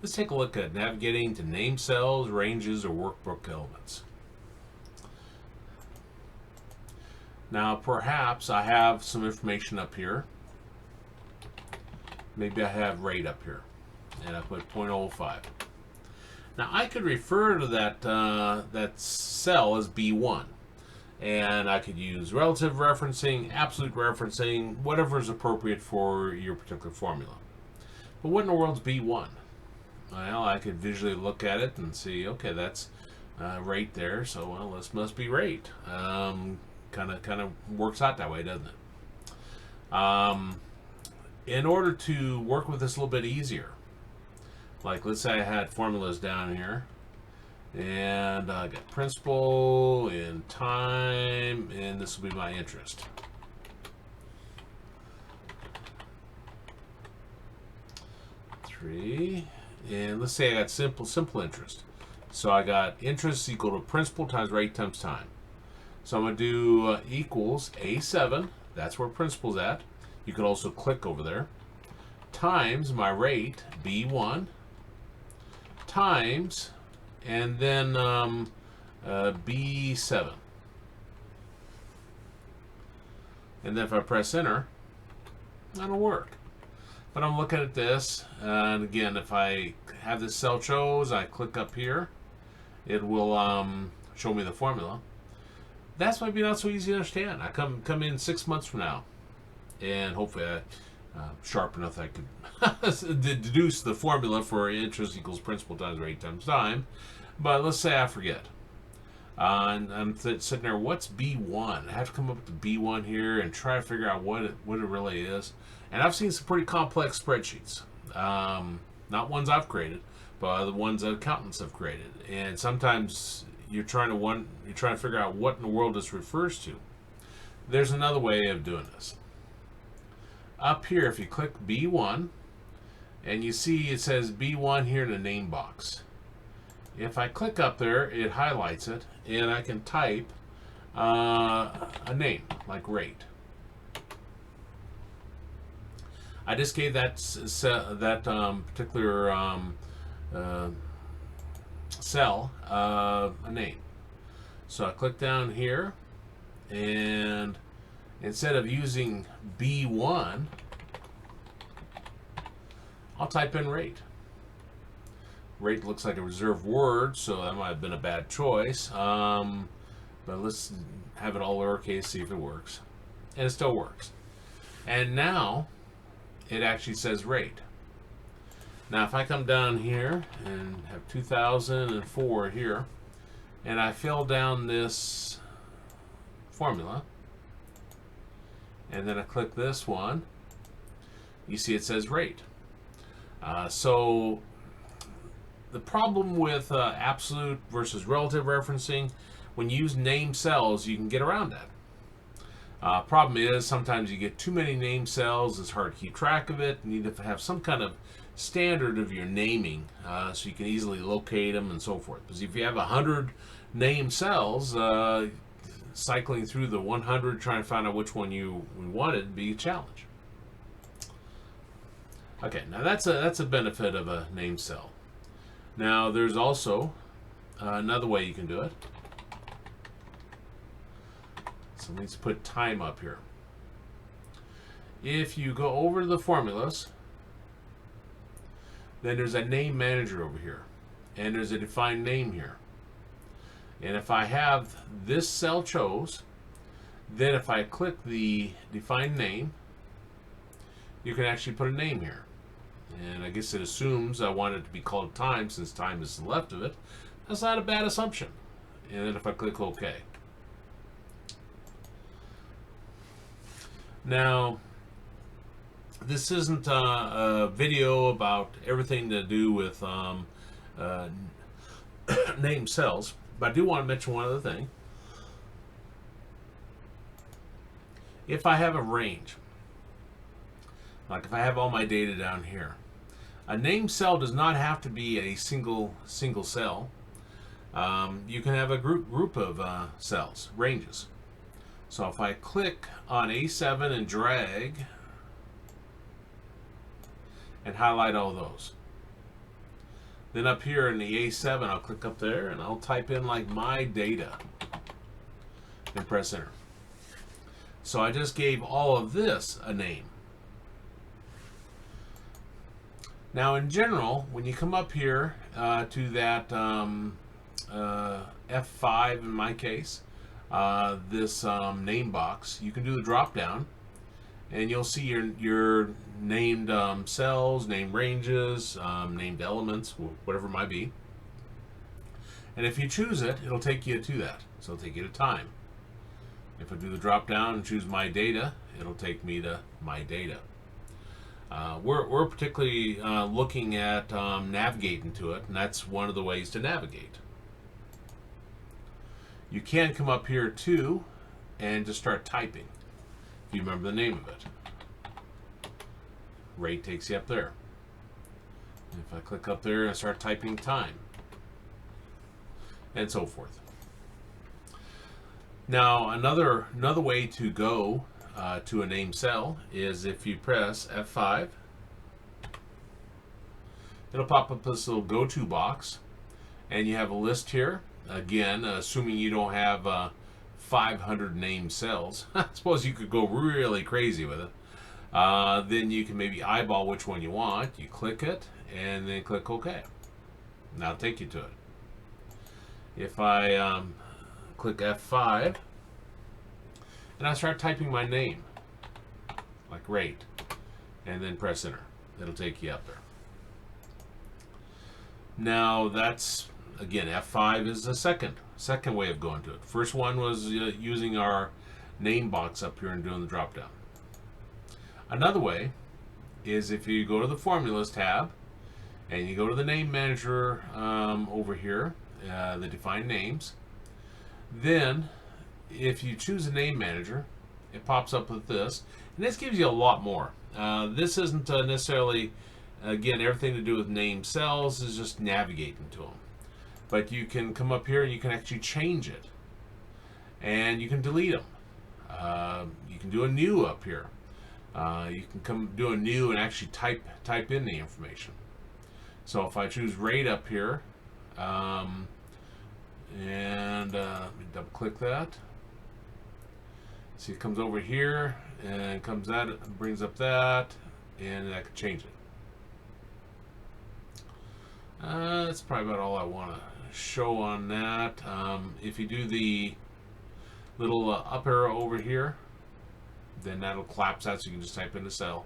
Let's take a look at navigating to name cells, ranges, or workbook elements. Now perhaps I have some information up here. Maybe I have rate up here, and I put 0.05. Now I could refer to that cell as B1, and I could use relative referencing, absolute referencing, whatever is appropriate for your particular formula. But what in the world's B1? Well, I could visually look at it and see, okay, that's rate there, so well, this must be rate. Kind of works out that way, doesn't it? In order to work with this a little bit easier, like let's say I had formulas down here, and I got principal and time, and this will be my interest. And let's say I got simple interest. So I got interest equal to principal times rate times time. So I'm going to do equals A7, that's where principal's at. You could also click over there. Times my rate, B1, times, and then B7. And then if I press enter, that'll work. But I'm looking at this, and again, if I have this cell chose, I click up here, it will show me the formula. That's might be not so easy to understand. I come in 6 months from now, and hopefully I'm sharp enough that I could deduce the formula for interest equals principal times rate times time. But let's say I forget. And I'm sitting there, what's B1? I have to come up with the B1 here and try to figure out what it really is. And I've seen some pretty complex spreadsheets. Not ones I've created, but the ones that accountants have created. And sometimes you're trying to figure out what in the world this refers to. There's another way of doing this. Up here, if you click B1, and you see it says B1 here in the name box. If I click up there, it highlights it, and I can type a name, like rate. I just gave that particular cell a name. So I click down here, and instead of using B1, I'll type in rate. Rate looks like a reserved word, so that might have been a bad choice. But let's have it all lowercase, see if it works. And it still works. And now it actually says rate. Now if I come down here and have 2004 here, and I fill down this formula, and then I click this one, you see it says rate. So the problem with absolute versus relative referencing, when you use name cells, you can get around that. Problem is, sometimes you get too many name cells, it's hard to keep track of it. You need to have some kind of standard of your naming so you can easily locate them and so forth. Because if you have 100 name cells, cycling through the 100 trying to find out which one you wanted would be a challenge. Okay, now that's a benefit of a name cell. Now there's also another way you can do it. So let's put time up here. If you go over to the formulas, then there's a name manager over here, and there's a defined name here. And if I have this cell chose, then if I click the defined name, you can actually put a name here. And I guess it assumes I want it to be called time, since time is to the left of it. That's not a bad assumption. And then if I click OK. Now, this isn't a video about everything to do with name cells, but I do want to mention one other thing. If I have a range, like if I have all my data down here, a name cell does not have to be a single cell. You can have a group of cells, ranges. So if I click on A7 and drag and highlight all those, Then up here in the A7, I'll click up there and I'll type in like my data and press enter. So I just gave all of this a name. Now in general, when you come up here to that F5 in my case, this name box, you can do the drop down and you'll see your named cells, named ranges, named elements, whatever it might be. And if you choose it, it'll take you to that. So it'll take you to time. If I do the drop down and choose my data, it'll take me to my data. We're particularly looking at navigating to it, and that's one of the ways to navigate. You can come up here too and just start typing if you remember the name of it. Rate takes you up there. If I click up there and start typing time, and so forth. Now another way to go to a named cell is if you press F5, it'll pop up this little go-to box, and you have a list here. Again, assuming you don't have 500 named cells, I suppose you could go really crazy with it. Then you can maybe eyeball which one you want. You click it and then click OK. Now it'll take you to it. If I click F5 and I start typing my name, like rate, and then press enter, it'll take you up there. Now that's, again, F5 is the second way of going to it. First one was using our name box up here and doing the drop down. Another way is if you go to the formulas tab and you go to the name manager over here, the define names. Then if you choose a name manager, it pops up with this, and this gives you a lot more. This isn't necessarily, again, everything to do with named cells, is just navigating to them. But you can come up here and you can actually change it, and you can delete them. You can do a new up here. You can come do a new and actually type in the information. So if I choose rate up here, and let me double click that. See, it comes over here and comes that, brings up that, and I can change it. That's probably about all I want to show on that. If you do the little up arrow over here, then that'll collapse that, so you can just type in the cell.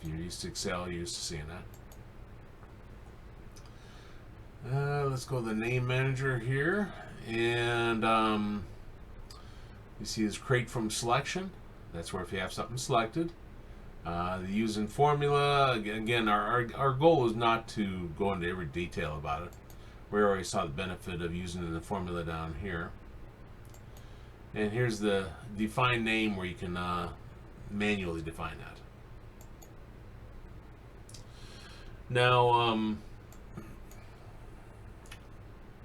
If you're used to Excel, you're used to seeing that. Let's go to the name manager here, and you see this create from selection. That's where if you have something selected, the using formula. Again, our goal is not to go into every detail about it. We already saw the benefit of using the formula down here. And here's the define name where you can manually define that. Now,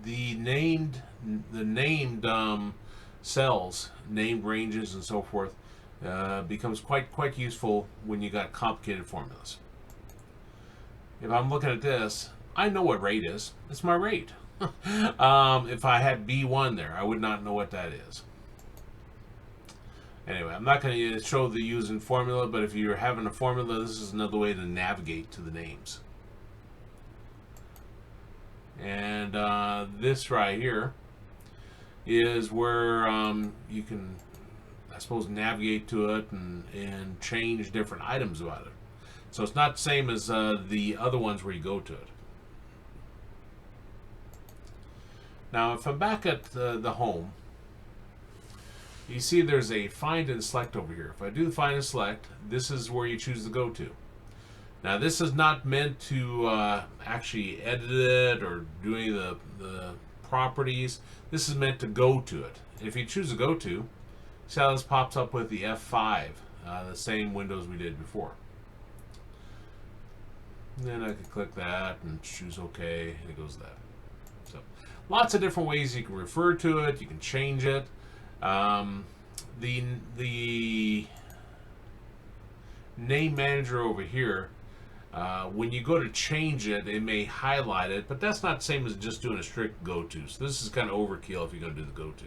the named cells, named ranges, and so forth becomes quite useful when you got complicated formulas. If I'm looking at this, I know what rate is. It's my rate. If I had B1 there, I would not know what that is. Anyway, I'm not going to show the using formula, but if you're having a formula, this is another way to navigate to the names. And this right here is where you can, I suppose, navigate to it and change different items about it. So it's not the same as the other ones where you go to it. Now, if I'm back at the home, you see there's a find and select over here. If I do the find and select, this is where you choose to go to. Now, this is not meant to actually edit it or do any of the properties. This is meant to go to it. If you choose to go to, see how this pops up with the F5, the same windows we did before. And then I can click that and choose OK, and it goes to that. So, lots of different ways you can refer to it. You can change it. The name manager over here When you go to change it, it may highlight it, but that's not the same as just doing a strict go to. So this is kind of overkill if you're going to do the go to.